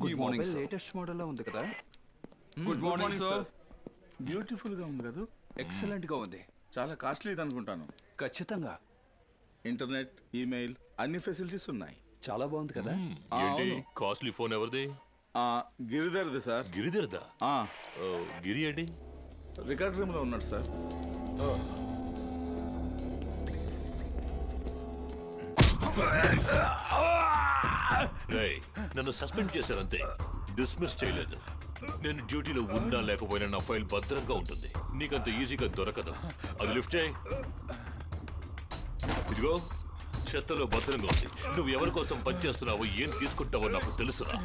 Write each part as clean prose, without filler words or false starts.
Good morning latest model లో ఉంది కదా. Good morning sir. బ్యూటిఫుల్ గా ఉంది కదా. ఎక్సలెంట్ గా ఉంది. చాలా కాస్ట్లీ అనుకుంటాను. ఖచ్చితంగా ఇంటర్నెట్, ఈమెయిల్ అన్ని ఫెసిలిటీస్ ఉన్నాయి. చాలా బాగుంది కదా. ఏంటి కాస్ట్లీ ఫోన్ ఎవరిది? గిరిధర్ది సార్. గిరిధర్దా? గిరి ఏంటి? రికార్డ్ రూమ్ లో ఉన్నాడు సార్. నన్ను సస్పెండ్ చేశారంతే, డిస్మిస్ చేయలేదు. నేను డ్యూటీలో ఉన్నా లేకపోయినా నా ఫైల్ భద్రంగా ఉంటుంది. నీకంత ఈజీగా దొరకదు. అది లిఫ్ట్ చేయి. ఇదిగో చెత్తలో భద్రంగా ఉంది. నువ్వు ఎవరి కోసం పనిచేస్తున్నావో ఏం తీసుకుంటావో నాకు తెలుసురా.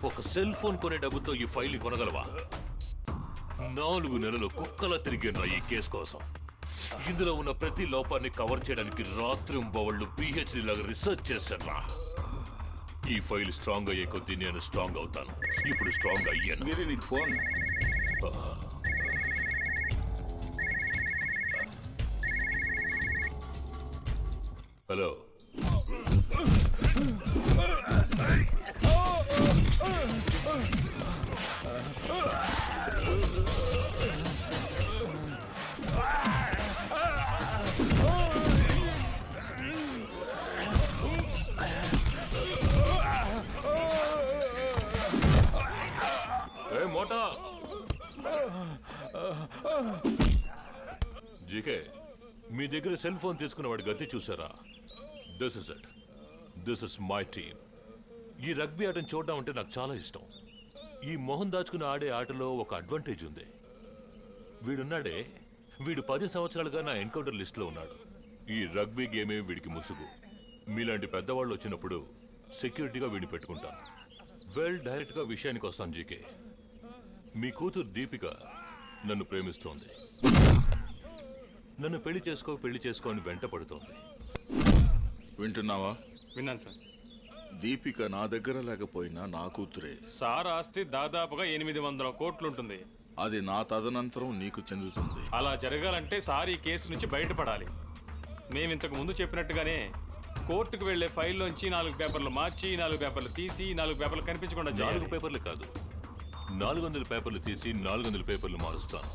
ఒక సెల్ ఫోన్ కొనే డబ్బుతో ఈ ఫైల్ కొనగలవా? 4 నెలలు కుక్కలా తిరిగిన ఈ కేసు కోసం. ఇందులో ఉన్న ప్రతి లోపాన్ని కవర్ చేయడానికి రాత్రింబవళ్ళు PhD లాగా రీసెర్చ్ చేశారా. ఈ ఫైల్ స్ట్రాంగ్ అయ్యే కొద్దీ నేను స్ట్రాంగ్ అవుతాను. ఇప్పుడు స్ట్రాంగ్ అయ్యాను. Phone hello. మోటా జీకే, మీ దగ్గర సెల్ ఫోన్ తీసుకున్న వాడి గతి చూసారా? This is it. This is my team. ఈ రగ్బీ ఆటను చూడడం అంటే నాకు చాలా ఇష్టం. ఈ మొహం దాచుకుని ఆడే ఆటలో ఒక అడ్వాంటేజ్ ఉంది. వీడున్నాడే, వీడు 10 సంవత్సరాలుగా నా ఎన్కౌంటర్ లిస్ట్లో ఉన్నాడు. ఈ రగ్బీ గేమే వీడికి ముసుగు. మీలాంటి పెద్దవాళ్ళు వచ్చినప్పుడు సెక్యూరిటీగా వీడిని పెట్టుకుంటాను. డైరెక్ట్గా విషయానికి వస్తాను జీకే. మీ కూతురు దీపిక నన్ను ప్రేమిస్తోంది. నన్ను పెళ్లి చేసుకో అని వెంట పడుతోంది. వింటున్నావా? విన్నాను సార్. దీపిక నా దగ్గర లేకపోయినా నా కూతురే. సార్ ఆస్తి దాదాపుగా 800 కోట్లు ఉంటుంది. అది నా తదనంతరం నీకు చెందుతుంది. అలా జరగాలంటే సార్ ఈ కేసు నుంచి బయటపడాలి. మేమింతకు ముందు చెప్పినట్టుగానే కోర్టుకు వెళ్లే ఫైల్లోంచి 4 పేపర్లు మార్చి, 4 పేపర్లు తీసి, 4 పేపర్లు కనిపించకుండా 4 పేపర్లు కాదు, 400 పేపర్లు తీసి 400 పేపర్లు మారుస్తాను.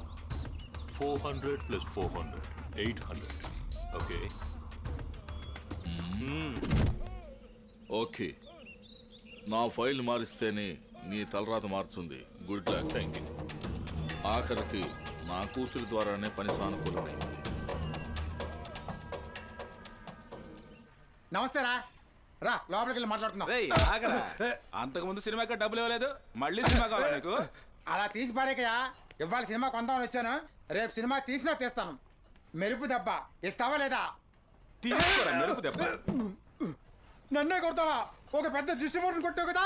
400 + 400 800. Okay okay. నా ఫైల్ మారిస్తేనే నీ తలరాత మారుతుంది. Good luck. Thank you. ఆఖరికి నా కూతురి ద్వారానే పని సానుకూలమైంది. నమస్తే రా. రా లోపలికి వెళ్ళి మాట్లాడుకుందాం. అంతకుముందు సినిమాకి డబ్బులు ఇవ్వలేదు, మళ్ళీ సినిమా కావాలి నీకు? అలా తీసి పారేకయ్యా. ఇవాళ సినిమా కొందామని వచ్చాను. రేపు సినిమా తీసినా తీస్తాను. మెరుపు దెబ్బ ఇస్తావా లేదా? తీసుకోరా మెరుపు దెబ్బ. నన్నే కొడతావా? ఒక పెద్ద డిస్ట్రిబ్యూటర్ కొట్టావు కదా.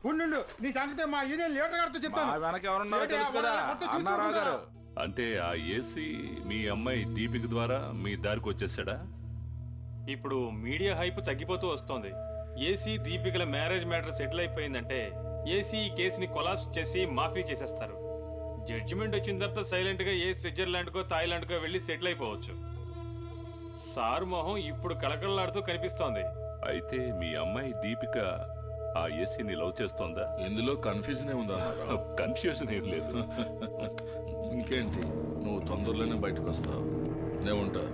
ఉండు, నీ సంగతి మా యూనియన్ లీడర్ గారితో చెప్తాను. వెనక ఎవరున్నారో తెలుసు కదా, అన్నారావు గారు. అంటే ఆ ఏసీ మీ అమ్మాయి దీపిక ద్వారా మీ దారికి వచ్చేసాడా? ఇప్పుడు మీడియా హైప్ తగ్గిపోతూ వస్తోంది. ఏసీ దీపికల మ్యారేజ్ మ్యాటర్ సెటిల్ అయిపోయిందంటే ఏసీ ఈ కేసుని కొలాప్స్ చేసి మాఫీ చేసేస్తారు. జడ్జిమెంట్ వచ్చిన తర్వాత సైలెంట్ గా స్విట్జర్లాండ్కో థాయిలాండ్కో వెళ్ళి సెటిల్ అయిపోవచ్చు. సార్ మొహం ఇప్పుడు కళకళలాడుతూ కనిపిస్తోంది. అయితే మీ అమ్మాయి దీపిక ఆ ఏసీని లవ్ చేస్తోందా? ఇందులో కన్ఫ్యూజన్ ఉందా? కన్ఫ్యూజన్ ఏం లేదు. ఇంకేంటి, నువ్వు తొందరలోనే బయటకు వస్తావు. నేను ఉంటా.